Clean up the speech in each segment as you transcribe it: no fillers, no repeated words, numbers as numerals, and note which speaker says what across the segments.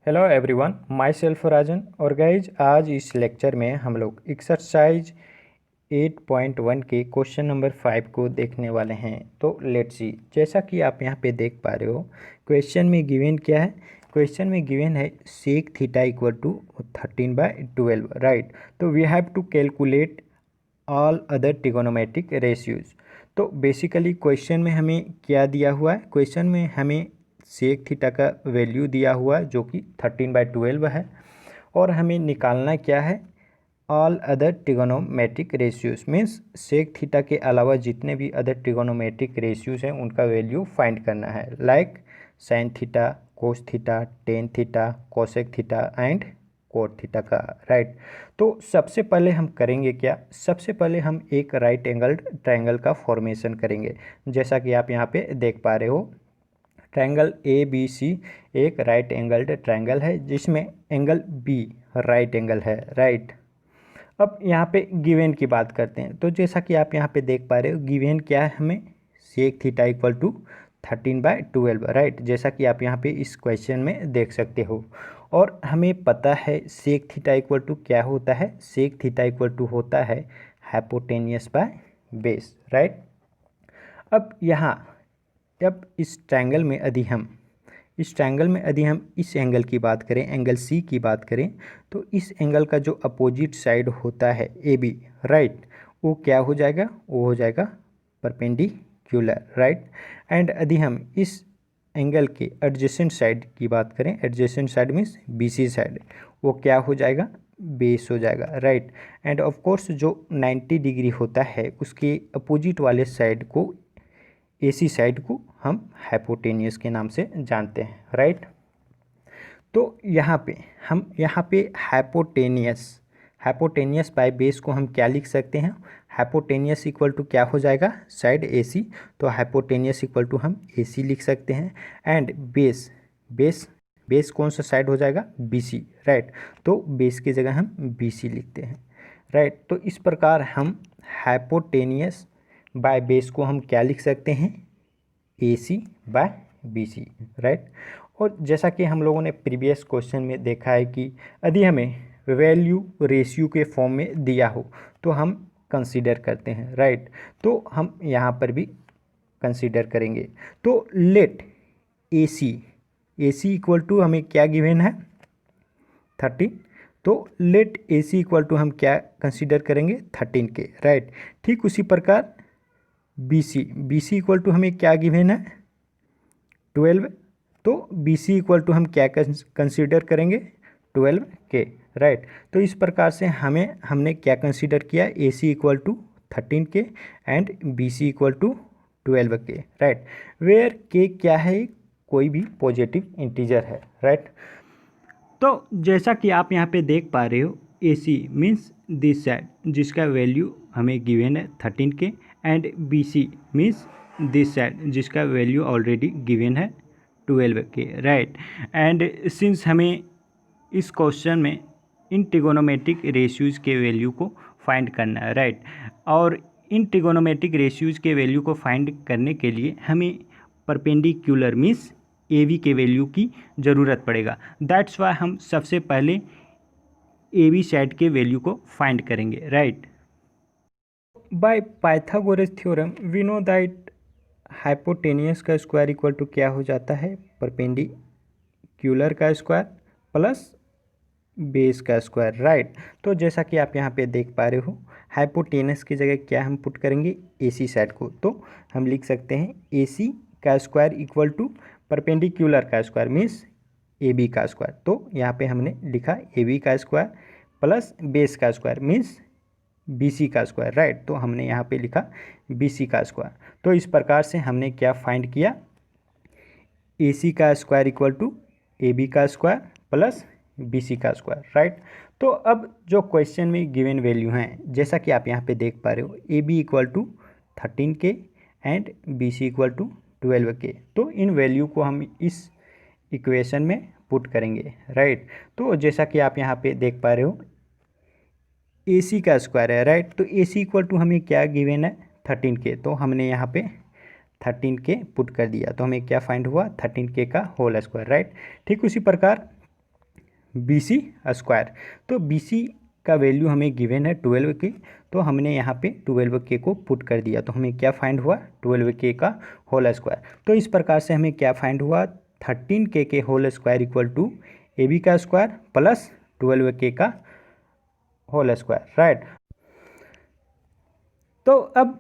Speaker 1: Hello everyone, my self राजन। और guys आज इस लेक्चर में हम लोग एक्सरसाइज 8.1 के क्वेश्चन नंबर 5 को देखने वाले हैं। तो लेट्स सी, जैसा कि आप यहाँ पे देख पा रहे हो, क्वेश्चन में गिवन क्या है। क्वेश्चन में गिवन है sec theta equal to 13/12, right. तो we have to calculate all other trigonometric ratios. तो बेसिकली क्वेश्चन में हमें क्या दिया हुआ है, क्वेश्चन में हमें सेक थीटा का वैल्यू दिया हुआ है जो कि 13/12 है, और हमें निकालना क्या है, all other trigonometric ratios. Means sec theta के अलावा जितने भी अदर ट्रिगोनोमेट्रिक रेशियोज हैं उनका वैल्यू फाइंड करना है, like sine theta, cos theta, tan theta, cosec theta and cot theta का, राइट। तो सबसे पहले हम करेंगे क्या, सबसे पहले हम एक राइट एंगल्ड ट्रायंगल का फॉर्मेशन करेंगे। जैसा कि आप यहाँ पे देख पा रहे हो, ट्रायंगल ABC एक राइट एंगल्ड ट्रायंगल है जिसमें एंगल B राइट एंगल है, राइट। अब यहाँ पे गिवन की बात करते हैं। तो जैसा कि आप यहाँ पे देख पा रहे हो, गिवन क्या है हमें, sec theta equal to 13/12, right. जैसा कि आप यहाँ पे इस क्वेश्चन में देख सकते हो, और हमें पता है सेक थीटा इक्वल टू क्या होता है, सेक थीटा इक्वल टू होता है हाइपोटेनियस बाय बेस, राइट। अब इस ट्रायंगल में यदि हम इस एंगल की बात करें, एंगल C की बात करें, तो इस एंगल का जो अपोजिट साइड होता है AB, राइट, वो क्या हो जाएगा, वो हो जाएगा परपेंडिकुलर, राइट। एंड यदि हम इस एंगल के एडजेसेंट साइड की बात करें, adjacent side means BC side, वो क्या हो जाएगा, बेस हो जाएगा, राइट। एंड ऑफ कोर्स जो 90 डिग्री होता है उसके अपोजिट वाले साइड को, AC साइड को हम हाइपोटेनियस के नाम से जानते हैं, राइट। तो यहाँ पे हाइपोटेनियस बाय बेस को हम क्या लिख सकते हैं, हाइपोटेनियस इक्वल टू क्या हो जाएगा, साइड AC। तो हाइपोटेनियस इक्वल टू हम AC लिख सकते हैं। एंड बेस कौन सा साइड हो जाएगा, BC, राइट। तो बेस की जगह हम BC लिखते हैं, राइट। तो इस प्रकार हम हाइपोटेनियस बाय बेस को हम क्या लिख सकते हैं, AC बाय BC, राइट। और जैसा कि हम लोगों ने प्रीवियस क्वेश्चन में देखा है कि यदि हमें वैल्यू रेशियो के फॉर्म में दिया हो तो हम कंसीडर करते हैं, राइट। तो हम यहाँ पर भी कंसीडर करेंगे। तो लेट AC इक्वल टू हमें क्या गिवन है, 13। तो लेट AC इक्वल टू हम क्या कंसीडर करेंगे, 13 के, राइट। ठीक उसी प्रकार BC इक्वल टू हमें क्या गिवन है, 12। तो BC इक्वल टू हम क्या कंसीडर करेंगे, 12 के, राइट। तो इस प्रकार से हमने क्या कंसीडर किया, AC इक्वल टू 13 के एंड BC इक्वल टू 12 के, राइट। वेयर के क्या है, कोई भी पॉजिटिव इंटीजर है, राइट। तो जैसा कि आप यहाँ पे देख पा रहे हो, AC मीन्स दिस साइड जिसका वैल्यू हमें गिवन है 13 के, and BC means this side जिसका वैल्यू ऑलरेडी गिवन है 12 के, राइट। एंड सिंस हमें इस क्वेश्चन में इन ट्रिगोनोमेट्रिक रेशियोज़ के वैल्यू को फाइंड करना है, राइट। और इन ट्रिगोनोमेट्रिक रेशियोज़ के वैल्यू को फाइंड करने के लिए हमें परपेंडिकुलर मीन्स AB के वैल्यू की ज़रूरत पड़ेगा। दैट्स वाई हम सबसे पहले AB साइड के वैल्यू को फाइंड करेंगे, right. By Pythagoras theorem we know that hypotenuse का स्क्वायर इक्वल टू क्या हो जाता है, परपेंडिकुलर का स्क्वायर प्लस बेस का स्क्वायर, राइट। तो जैसा कि आप यहाँ पे देख पा रहे हो, हाइपोटेनस की जगह क्या हम पुट करेंगे, AC साइड को। तो हम लिख सकते हैं AC का स्क्वायर इक्वल टू परपेंडिकुलर का स्क्वायर मीन्स AB का स्क्वायर। तो यहाँ पे हमने लिखा AB का स्क्वायर प्लस बेस का स्क्वायर मीन्स BC का स्क्वायर, राइट। तो हमने यहाँ पे लिखा BC का स्क्वायर। तो इस प्रकार से हमने क्या फाइंड किया, AC का स्क्वायर इक्वल टू AB का स्क्वायर प्लस BC का स्क्वायर, राइट। तो अब जो क्वेश्चन में गिवन वैल्यू हैं, जैसा कि आप यहाँ पे देख पा रहे हो, AB इक्वल टू 13 के एंड BC इक्वल टू 12 के। तो इन वैल्यू को हम इस इक्वेशन में पुट करेंगे, राइट। तो जैसा कि आप यहाँ पे देख पा रहे हो, AC का स्क्वायर है, राइट। तो AC इक्वल टू हमें क्या गिवन है, 13 के। तो हमने यहाँ पे 13 के पुट कर दिया, तो हमें क्या फाइंड हुआ, 13 के का होल स्क्वायर, राइट। ठीक उसी प्रकार बी सी स्क्वायर। तो बी सी का वैल्यू हमें गिवन है 12K, तो हमने यहाँ पे 12K को पुट कर दिया, तो हमें क्या फाइंड हुआ 12K का होल स्क्वायर। तो इस प्रकार से हमें क्या फाइंड हुआ 13K के whole square equal to A B का स्क्वायर प्लस 12K का होल स्क्वायर, राइट। तो अब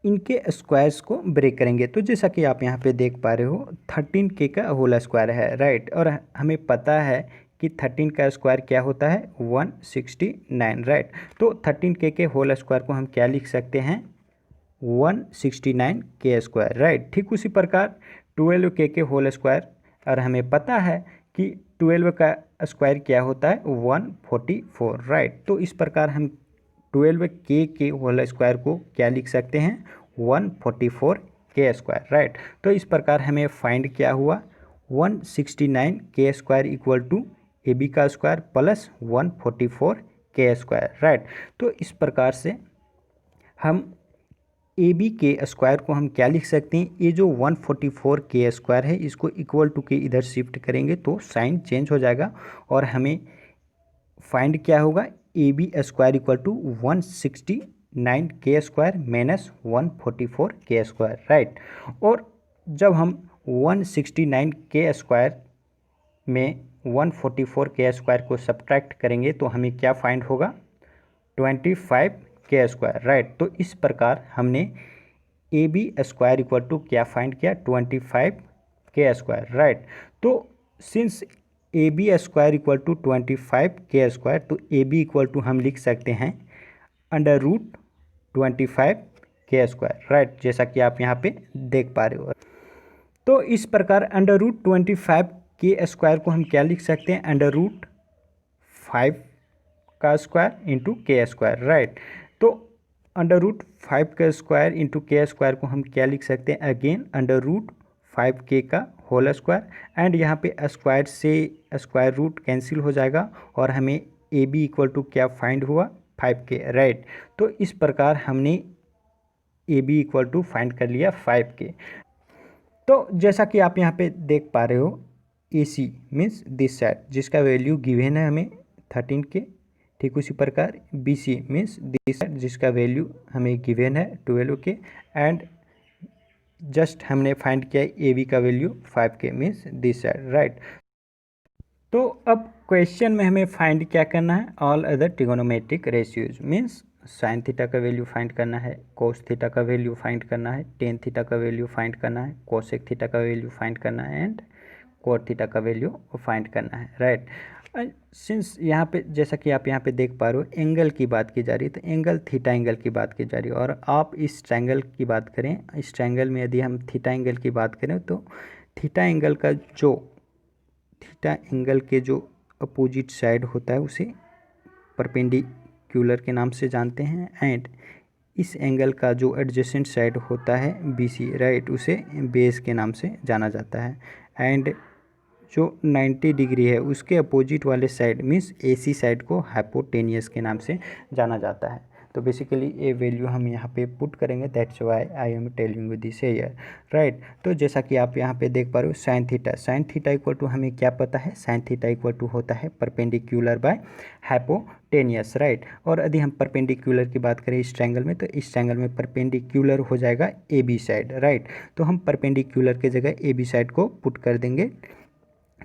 Speaker 1: इनके स्क्वायर्स को ब्रेक करेंगे, तो जैसा कि आप यहाँ पे देख पा रहे हो 13K का होल स्क्वायर है, राइट, और हमें पता है कि 13 का स्क्वायर क्या होता है 169, राइट। तो 13K के होल स्क्वायर को हम क्या लिख सकते हैं 169K स्क्वायर, राइट। ठीक उसी प्रकार 12K के होल स्क्वायर, और हमें पता है कि 12 का स्क्वायर क्या होता है 144, राइट। तो इस प्रकार हम 12K के होल स्क्वायर को क्या लिख सकते हैं 144K स्क्वायर, राइट। तो इस प्रकार हमें फाइंड क्या हुआ 169K square equal to A B का square plus 144K square, right. तो इस प्रकार से हम ए बी के स्क्वायर को हम क्या लिख सकते हैं, ये जो 144K स्क्वायर है इसको इक्वल टू के इधर शिफ्ट करेंगे तो साइन चेंज हो जाएगा, और हमें फाइंड क्या होगा A B square equal to 169K square minus 144K square, right. और जब हम 169K स्क्वायर में 144K स्क्वायर को सब्ट्रैक्ट करेंगे तो हमें क्या फाइंड होगा 25K स्क्वायर, राइट। तो इस प्रकार हमने A B square equal to क्या फाइंड किया 25K स्क्वायर, राइट। तो since A B square equal to 25K square, तो ए बी इक्वल टू हम लिख सकते हैं under root 25K square, right, जैसा कि आप यहाँ पे देख पा रहे हो। तो इस प्रकार अंडर रूट 25K स्क्वायर को हम क्या लिख सकते हैं अंडर रूट 5 का स्क्वायर इंटू के स्क्वायर, राइट। तो अंडर रूट 5 का स्क्वायर इंटू के स्क्वायर को हम क्या लिख सकते हैं अगेन अंडर रूट 5K का होल स्क्वायर, एंड यहाँ पे स्क्वायर से स्क्वायर रूट कैंसिल हो जाएगा और हमें ए बी इक्वल टू क्या फाइंड हुआ 5K, राइट। तो इस प्रकार हमने A B equal to find कर लिया 5K। तो जैसा कि आप यहाँ पे देख पा रहे हो A C means this side जिसका वैल्यू गिवन है हमें 13K, ठीक उसी प्रकार B C means this side जिसका वैल्यू हमें गिवन है 12K, एंड जस्ट हमने फाइंड किया ए बी का value 5K means this side, right. तो अब क्वेश्चन में हमें फाइंड क्या करना है all other trigonometric ratios means sine theta का वैल्यू फाइंड करना है, कोस थीटा का वैल्यू फाइंड करना है, टेन थीटा का वैल्यू फाइंड करना है, कोसेक थीटा का वैल्यू फाइंड करना है, एंड कोट थीटा का वैल्यू फाइंड करना है, राइट। सिंस यहाँ पे जैसा कि आप यहाँ पे देख पा रहे हो एंगल की बात की जा रही है, तो एंगल थीटा एंगल की बात की जा रही है, और आप इस ट्रायंगल की बात करें, इस ट्रायंगल में यदि हम थीटा एंगल की बात करें तो थीटा एंगल का जो थीटा एंगल के जो अपोजिट साइड होता है उसे परपेंडिकुलर के नाम से जानते हैं, एंड इस एंगल का जो एडजेसेंट साइड होता है BC, राइट, उसे बेस के नाम से जाना जाता है, एंड जो 90 डिग्री है उसके अपोजिट वाले साइड मीन्स AC साइड को हाइपोटेनियस के नाम से जाना जाता है। तो बेसिकली ये वैल्यू हम यहाँ पे पुट करेंगे, that's why I am telling you this here, right. तो जैसा कि आप यहाँ पे देख पा रहे हो साइन थीटा इक्वल टू हमें क्या पता है साइन थीटा इक्वल टू होता है परपेंडिकुलर बाय हाइपोटेनियस, राइट। और यदि हम परपेंडिकुलर की बात करें इस ट्रायंगल में, तो इस ट्रायंगल में परपेंडिकुलर हो जाएगा AB साइड, राइट। तो हम परपेंडिकुलर के जगह AB साइड को पुट कर देंगे,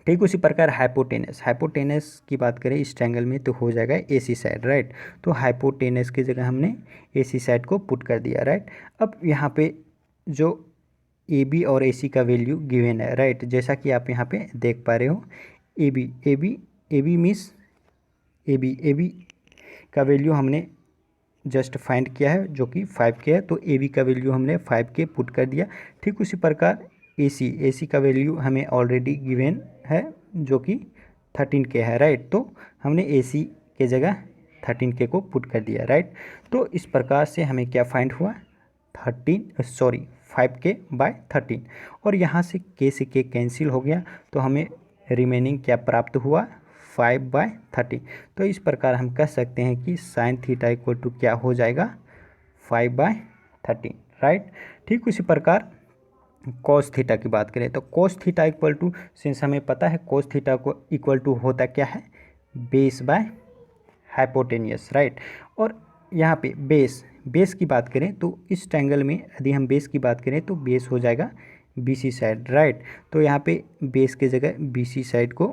Speaker 1: ठीक उसी प्रकार हाइपोटेनस की बात करें इस ट्रायंगल में तो हो जाएगा AC साइड, राइट। तो हाइपोटेनस की जगह हमने AC साइड को पुट कर दिया, राइट। अब यहाँ पे जो AB और AC का वैल्यू गिवन है, राइट, जैसा कि आप यहाँ पे देख पा रहे हो AB मीन्स AB का वैल्यू हमने जस्ट फाइंड किया है जो कि 5K है, तो AB का वैल्यू हमने 5K पुट कर दिया। ठीक उसी प्रकार AC का वैल्यू हमें ऑलरेडी गिवन है जो कि 13K है, राइट। तो हमने AC के जगह 13K को पुट कर दिया, राइट। तो इस प्रकार से हमें क्या फाइंड हुआ 5K/13, और यहाँ से K से K कैंसिल हो गया, तो हमें रिमेनिंग क्या प्राप्त हुआ 5/13। तो इस प्रकार हम कह सकते हैं कि साइन थीटा इक्वल टू क्या हो जाएगा 5/13, राइट। ठीक उसी प्रकार कॉस थीटा की बात करें तो cos theta equal to, since हमें पता है कॉस थीटा को इक्वल टू होता क्या है, बेस बाय हाइपोटेनियस, राइट। और यहाँ पे बेस की बात करें तो इस ट्रायंगल में यदि हम बेस की बात करें तो बेस हो जाएगा BC साइड, राइट। तो यहाँ पे बेस के जगह BC साइड को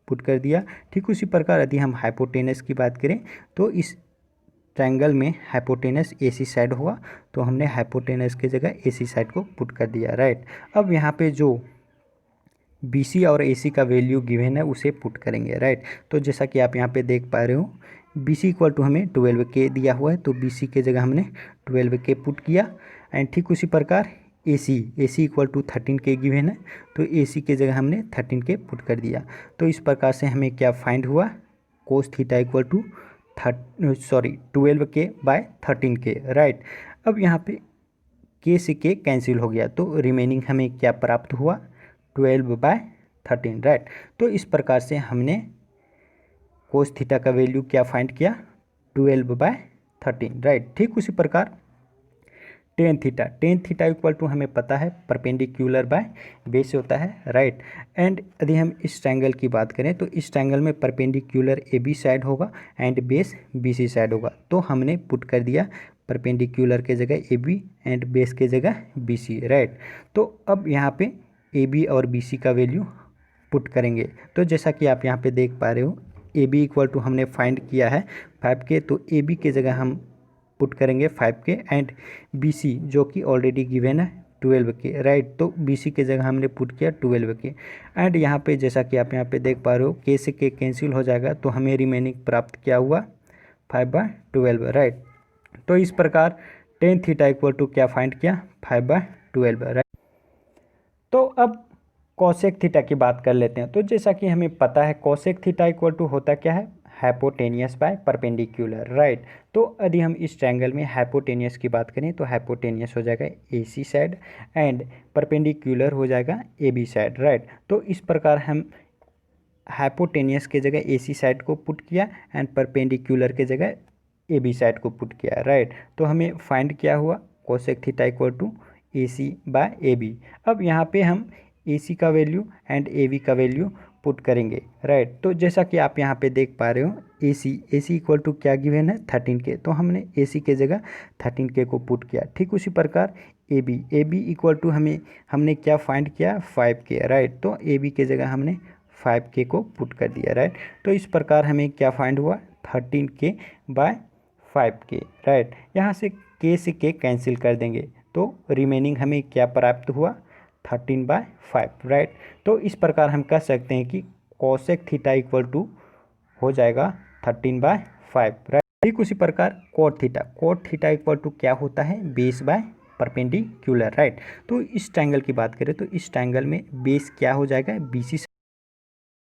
Speaker 1: पुट कर दिया। ठीक उसी प्रकार यदि हम हाइपोटेनस की बात करें तो इस ट्रायंगल में हाइपोटेनस AC साइड होगा, तो हमने हाइपोटेनस के जगह AC साइड को पुट कर दिया, राइट। अब यहाँ पे जो BC और AC का वैल्यू गिवन है उसे पुट करेंगे, राइट। तो जैसा कि आप यहाँ पे देख पा रहे हो BC इक्वल टू हमें 12K दिया हुआ है, तो BC के जगह हमने 12K पुट किया। एंड ठीक उसी प्रकार AC equal to 13K given है, तो AC के जगह हमने 13K पुट कर दिया। तो इस प्रकार से हमें क्या फाइंड हुआ, cos theta equal to 12K by 13K, right. अब यहाँ पे K से K कैंसिल हो गया, तो रिमेनिंग हमें क्या प्राप्त हुआ, 12/13, राइट। तो इस प्रकार से हमने कोस थीटा का वैल्यू क्या फाइंड किया, 12/13, राइट। ठीक उसी प्रकार टेन थीटा इक्वल टू हमें पता है परपेंडिकुलर बाय बेस होता है, राइट। एंड यदि हम इस ट्रायंगल की बात करें तो इस ट्रायंगल में परपेंडिकुलर AB साइड होगा एंड बेस BC साइड होगा, तो हमने पुट कर दिया परपेंडिकुलर के जगह AB एंड बेस के जगह BC, राइट। तो अब यहाँ पे AB और BC का वैल्यू पुट करेंगे, तो जैसा कि आप यहाँ पे देख पा रहे हो AB इक्वल टू हमने फाइंड किया है 5K, तो AB के जगह हम पुट करेंगे 5K एंड BC जो कि ऑलरेडी गिवन है 12K, राइट। तो BC के जगह हमने पुट किया 12K एंड यहाँ पे जैसा कि आप यहाँ पे देख पा रहे हो K से K कैंसिल हो जाएगा, तो हमें रिमेनिंग प्राप्त क्या हुआ, 5/12, राइट। तो इस प्रकार टेन थीटा इक्वल टू क्या फाइंड किया, 5/12, राइट। तो अब कॉसेक थीटा की बात कर लेते हैं। तो जैसा कि हमें पता है कॉसेक थीटा इक्वल टू होता क्या है, हाइपोटेनियस बाय परपेंडिकुलर, राइट। तो यदि हम इस ट्रायंगल में हाइपोटेनियस की बात करें तो हाइपोटेनियस हो जाएगा AC साइड एंड परपेंडिकुलर हो जाएगा AB साइड, राइट। तो इस प्रकार हम हाइपोटेनियस के जगह AC साइड को पुट किया एंड परपेंडिकुलर के जगह AB साइड को पुट किया, राइट। तो हमें फाइंड क्या हुआ, cosec theta equal to AC by AB। अब यहाँ पे हम AC का वैल्यू एंड AB का वैल्यू पुट करेंगे, राइट। तो जैसा कि आप यहाँ पे देख पा रहे हो AC इक्वल टू क्या गिवन है, 13K, तो हमने AC के जगह 13K को पुट किया। ठीक उसी प्रकार AB इक्वल टू हमने क्या फाइंड किया, 5K, राइट। तो AB के जगह हमने 5K को पुट कर दिया, राइट। तो इस प्रकार हमें क्या फाइंड हुआ, 13K बाय 5K, राइट। यहाँ से K से K कैंसिल कर देंगे, तो रिमेनिंग हमें क्या प्राप्त हुआ, 13/5, राइट। तो इस प्रकार हम कह सकते हैं कि कोसेक थीटा इक्वल टू हो जाएगा 13/5, राइट। ठीक उसी प्रकार कोट थीटा इक्वल टू क्या होता है, बेस बाय परपेंडिकुलर, राइट। तो इस ट्रायंगल की बात करें तो इस ट्रायंगल में बेस क्या हो जाएगा, BC साइड,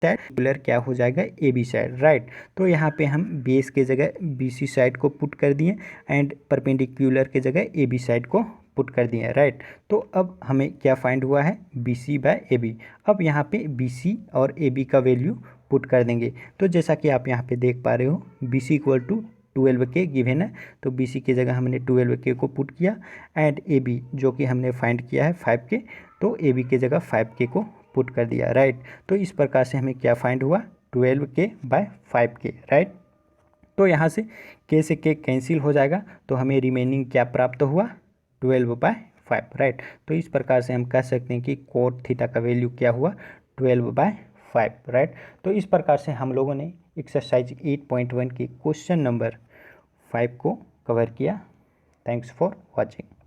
Speaker 1: परपेंडिकुलर क्या हो जाएगा, AB साइड, राइट। तो यहाँ पे हम बेस के जगह BC साइड को पुट कर दिए एंड परपेंडिकुलर के जगह AB साइड को पुट कर दिए, राइट। तो अब हमें क्या फाइंड हुआ है, BC बाय AB। अब यहाँ पे BC और AB का वैल्यू पुट कर देंगे, तो जैसा कि आप यहाँ पे देख पा रहे हो BC equal to 12K given है, तो BC की जगह हमने 12K को पुट किया एंड AB जो कि हमने फाइंड किया है 5K, तो AB की जगह 5K को पुट कर दिया, राइट। तो इस प्रकार से हमें क्या फाइंड हुआ, 12K बाय 5K, राइट। तो यहाँ से K से K कैंसिल हो जाएगा, तो हमें रिमेनिंग क्या प्राप्त हुआ, 12/5, राइट। तो इस प्रकार से हम कह सकते हैं कि कोट थीटा का वैल्यू क्या हुआ, 12/5, राइट। तो इस प्रकार से हम लोगों ने एक्सरसाइज 8.1 की क्वेश्चन नंबर 5 को कवर किया। Thanks for watching.